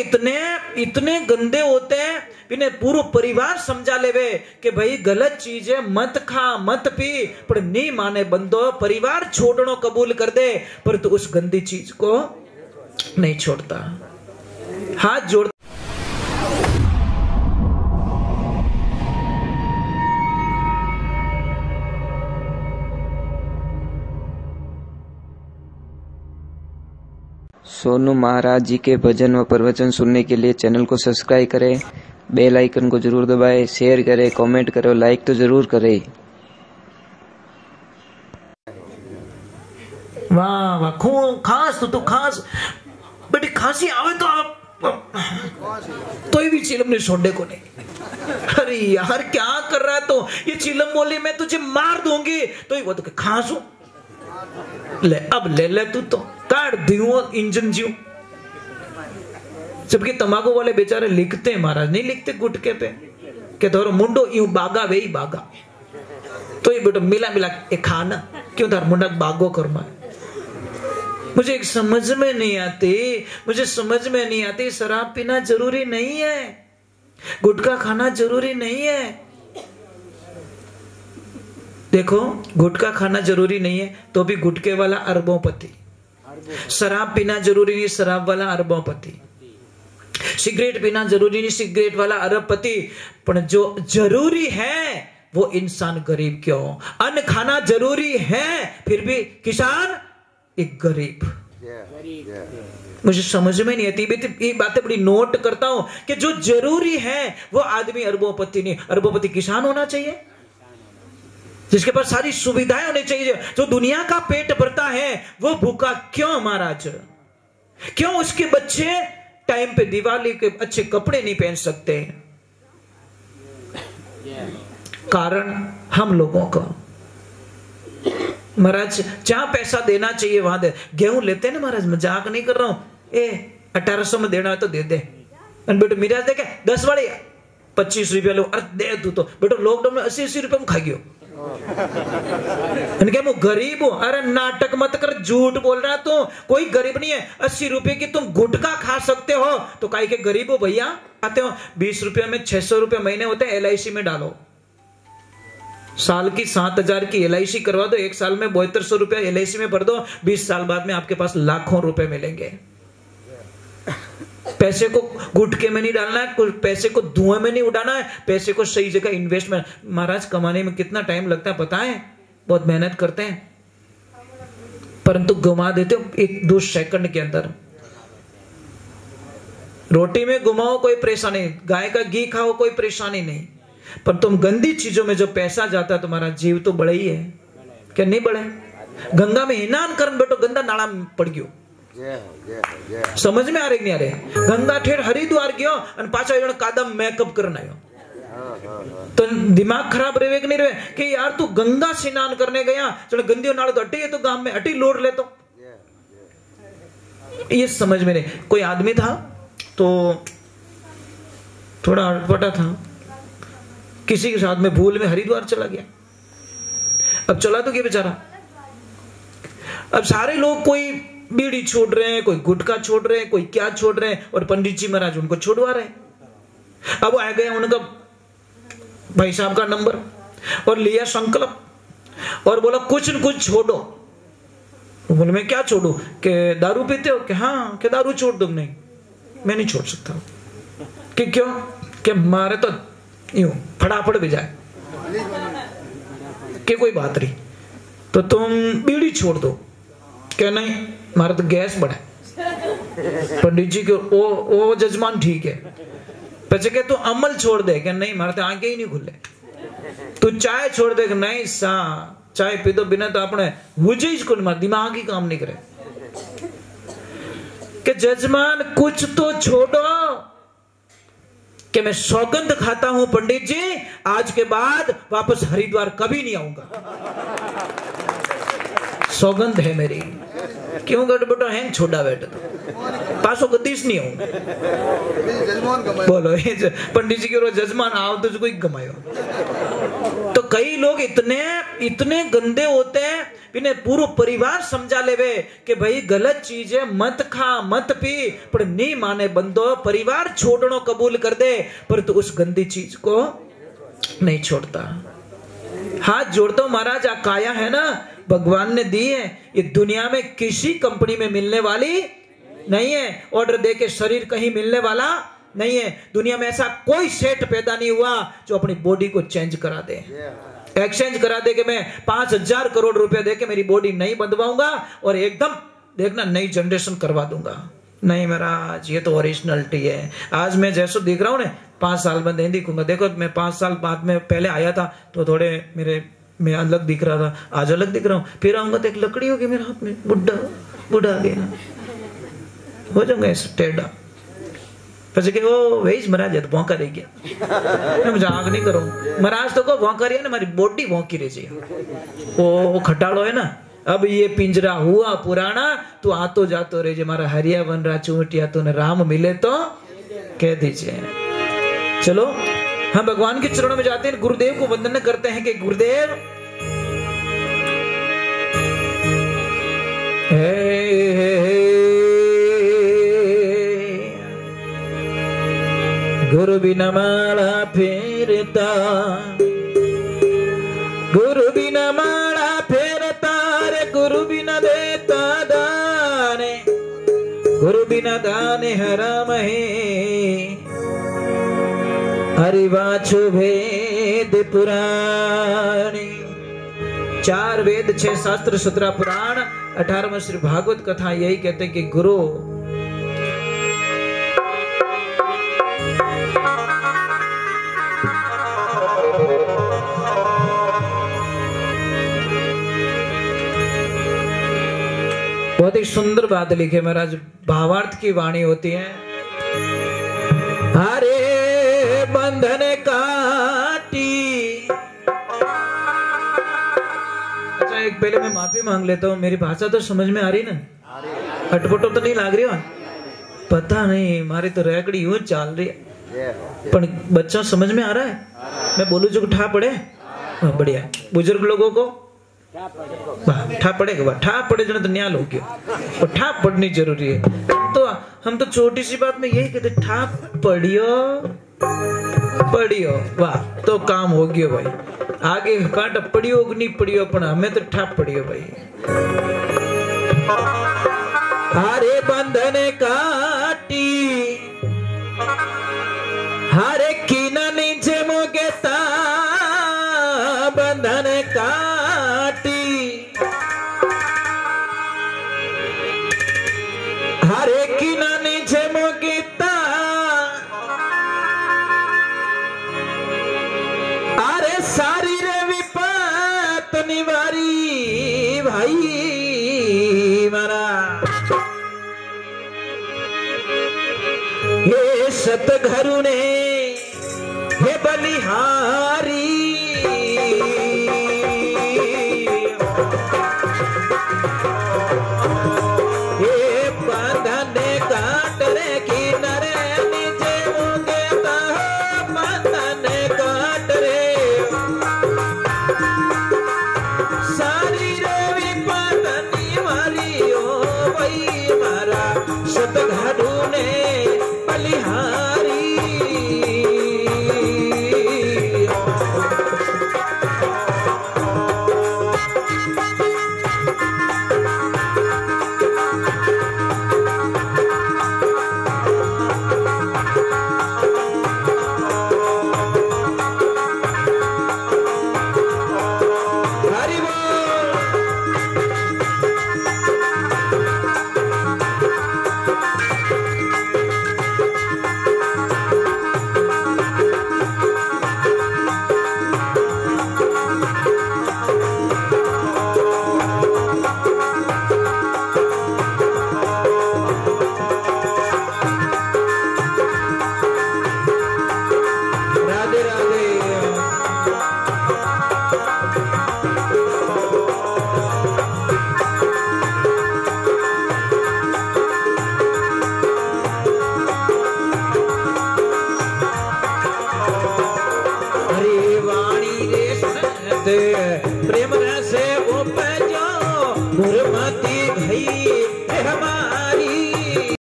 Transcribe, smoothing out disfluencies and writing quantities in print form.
इतने इतने गंदे होते हैं, इन्हें पूरा परिवार समझा लेवे कि भाई गलत चीज है, मत खा मत पी, पर नहीं माने बंदो, परिवार छोड़नो कबूल कर दे पर तो उस गंदी चीज को नहीं छोड़ता, हाथ जोड़। सोनू महाराज जी के भजन व प्रवचन सुनने के लिए चैनल को सब्सक्राइब करें, बेल आइकन को जरूर दबाएं, शेयर करें, कमेंट करें, लाइक तो जरूर करें। वाह वाह, खूब खास तो खास बेटी, खांसी आवे तो भी चिलम ने छोड़ने को नहीं। अरे यार क्या कर रहा है, तो ये चिलम बोली मैं तुझे मार दूंगी, तो ये वो तो खांसू ले, अब ले तू तो काट दियो इंजन जीव। जबकि तंबाकू वाले बेचारे लिखते हैं, महाराज नहीं लिखते गुटके पे कि धोरो मुंडो यूं बागा वे ही बागा, तो ये बेटा मिला मिला एक खाना क्यों तार मुंडा बागो कर्मा। मुझे एक समझ में नहीं आती, मुझे समझ में नहीं आती, शराब पीना जरूरी नहीं है, गुटखा खाना जरूरी नहीं है। देखो गुटखा खाना जरूरी नहीं है तो भी गुटके वाला अरबोंपति, शराब पीना जरूरी नहीं, शराब वाला अरबोंपति, सिगरेट पीना जरूरी नहीं, सिगरेट वाला अरबपति, पर जो जरूरी है वो इंसान गरीब क्यों। अन्न खाना जरूरी है फिर भी किसान एक गरीब। मुझे समझ में नहीं आती, ये बातें बड़ी नोट करता हूं कि जो जरूरी है वो आदमी अरबोंपति नहीं, अरबोंपति किसान होना चाहिए जिसके पास सारी सुविधाएं होनी चाहिए। जो दुनिया का पेट भरता है वो भूखा क्यों महाराज, क्यों उसके बच्चे टाइम पे दिवाली के अच्छे कपड़े नहीं पहन सकते। कारण हम लोगों का महाराज जहां पैसा देना चाहिए वहां दे। गेहूं लेते हैं ना महाराज, मजाक नहीं कर रहा हूं, 1800 में देना है तो दे दे, बेटो मेरा देखे 10 वाले 25 रुपया लो, अरे दे तू तो बेटो लॉकडाउन में 80 रुपया में खा गयो, इनके मैं गरीब हूं। अरे नाटक मत कर, झूठ बोल रहा तू, कोई गरीब नहीं है। 80 रुपए की तुम गुटखा खा सकते हो तो काहे के गरीब हो भैया। खाते हो 20 रुपया में 600 रुपया महीने होते हैं, LIC में डालो, साल की 7000 की LIC करवा दो, एक साल में 7200 रुपया LIC में भर दो, 20 साल बाद में आपके पास लाखों रुपए मिलेंगे। पैसे को गुटके में नहीं डालना है, कुछ पैसे को धुएं में नहीं उड़ाना है, पैसे को सही जगह इन्वेस्टमेंट। महाराज कमाने में कितना टाइम लगता है पता है, बहुत मेहनत करते हैं परंतु घुमा देते हो 1-2 सेकंड के अंदर। रोटी में घुमाओ कोई परेशानी, गाय का घी खाओ कोई परेशानी नहीं, पर तुम गंदी चीजों में जब पैसा जाता है तुम्हारा जीव तो बड़ा ही है, क्या नहीं बढ़े। गंगा में स्नान कर बेटो, गंदा नाला में पड़ गयो, समझ में आ रही नहीं आ रहे। गंगा ठेर हरिद्वार गयो और पाछा कादम मेकअप करना आयो, तो दिमाग खराब रहे कि नहीं रहे कि यार तू गंगा स्नान करने गया, चलो गंदी नाल तो हटी है, तो गांव में हटी लोड ले, तो ये समझ में नहीं। कोई आदमी था तो थोड़ा अटपटा था, किसी के साथ में भूल में हरिद्वार चला गया। अब चला तो क्या बेचारा, अब सारे लोग कोई बीड़ी छोड़ रहे हैं, कोई गुटखा छोड़ रहे हैं, कोई क्या छोड़ रहे हैं, और पंडित जी महाराज उनको छोड़वा रहे हैं। अब आ गया उनका भाई साहब का नंबर और लिया संकल्प और बोला कुछ न कुछ छोड़ो। बोले मैं क्या छोड़ू, कि दारू पीते हो, कि हाँ, कि दारू छोड़ दो। नहीं मैं नहीं छोड़ सकता, कि क्यों, कि मारे तो यूं फटाफट भी जाए, कि कोई बात नहीं तो तुम बीड़ी छोड़ दो। क्या नहीं, मारे तो गैस बढ़े। पंडित जी के ओ जजमान ठीक है, पचे के तू अमल छोड़ दे, क्या नहीं, मारे तो आंखें ही नहीं खुले। तू चाय छोड़ दे, नहीं सा चाय पी दो बिना तो अपने मुझे ही मार दिमाग ही काम नहीं करे। कि जजमान कुछ तो छोड़ो, कि मैं सौगंध खाता हूं पंडित जी, आज के बाद वापस हरिद्वार कभी नहीं आऊंगा, सौगंध है मेरी। क्यों गड़बड़ो हैंग छोड़ा बैठे तो पासो गदीश नहीं आऊंगा। बोलो पंडित जी के जजमान आओ तो कोई गमायो, तो कई लोग इतने इतने गंदे होते हैं, इन्हें पूरा परिवार समझा लेवे कि भाई गलत चीज है, मत खा मत पी, पर नहीं माने बंदो, परिवार छोड़नो कबूल कर दे पर तू उस गंदी चीज को नहीं छोड़ता। हाथ जोड़ता हूं महाराज, आ काया है ना भगवान ने दी है, ये दुनिया में किसी कंपनी में मिलने वाली नहीं है, ऑर्डर दे के शरीर कहीं मिलने वाला नहीं है। दुनिया में ऐसा कोई सेठ पैदा नहीं हुआ जो अपनी बॉडी को चेंज करा दे, एक्सचेंज करा दे कि मैं 5,000 करोड़ रुपए दे के मेरी बॉडी नहीं बदलवाऊंगा और एकदम देखना नई जनरेशन करवा दूंगा। नहीं महाराज, ये तो ओरिजिनलिटी है। आज मैं जैसो दिख रहा हूं ना, 5 साल में नहीं दिखूंगा। देखो मैं 5 साल बाद में पहले आया था तो थोड़े मैं अलग दिख रहा था, आज अलग दिख रहा हूँ। फिर आऊंगा तो एक लकड़ी होगी मेरे हाथ में, बुढ़ा आ गया, हो जाऊंगा टेढ़ा। પછી કે ઓ વેજ મહારાજ તો ભોંકા રહી ગયા, मैं मजाक नहीं करूं महाराज, तो को भौंका रही है ना, हमारी बॉडी भौंकी रही है। वो खटाड़ो है ना, अब ये पिंजरा हुआ पुराना, तो आतो जातो रहे, हमारा हरिया बन रहा चूंटिया, तो न राम मिले तो कह दीजिए। चलो हम भगवान के चरणों में जाते हैं, गुरुदेव को वंदन करते हैं कि गुरुदेव गुरु बिना माला फेरता, गुरु बिना माला फेरता रे, गुरु बिना देता दाने, गुरु बिना दाने हराम है, हरिवाचो भेद पुराणी। 4 वेद 6 शास्त्र 17 पुराण 18वां श्री भागवत कथा यही कहते कि गुरु बहुत ही सुंदर बात लिखे महाराज, भावार्थ की वाणी होती है। हरे बंधन काटी, अच्छा एक पहले मैं माफी मांग लेता हूँ, मेरी भाषा तो समझ में आ रही ना, अटपटो तो नहीं लाग रही हो? पता नहीं मारी तो रैकड़ी यूं चाल रही है, पर बच्चा समझ में आ रहा है? मैं बोलू जो ठा पड़े, बढ़िया। बुजुर्ग लोगों को ठा पड़ेगा, ठा पड़े जो तो न्याल हो गया, और ठा पड़नी जरूरी है। तो हम तो छोटी सी बात में यही कहते, ठा पढ़ियो वाह, तो काम हो गयो भाई। आगे कांटा पढ़ियो नहीं पढ़ियो, पर हमें तो ठा पढ़ियो भाई। हरे बंधन काटी, हरे कीना नीचे मोगेता, बंधन काटी, हरे कीना नीचे मोगेता, अरे सारी रे विपत निवारी भाई मारा, ये सतघरु ने हे बलिहारी, ये बंधन काट रे किनारे नीचे मुगेता, बंधन काट रे, सारी रे विपत निवारी ओ भाई मारा, सतघरु ने बलिहारी।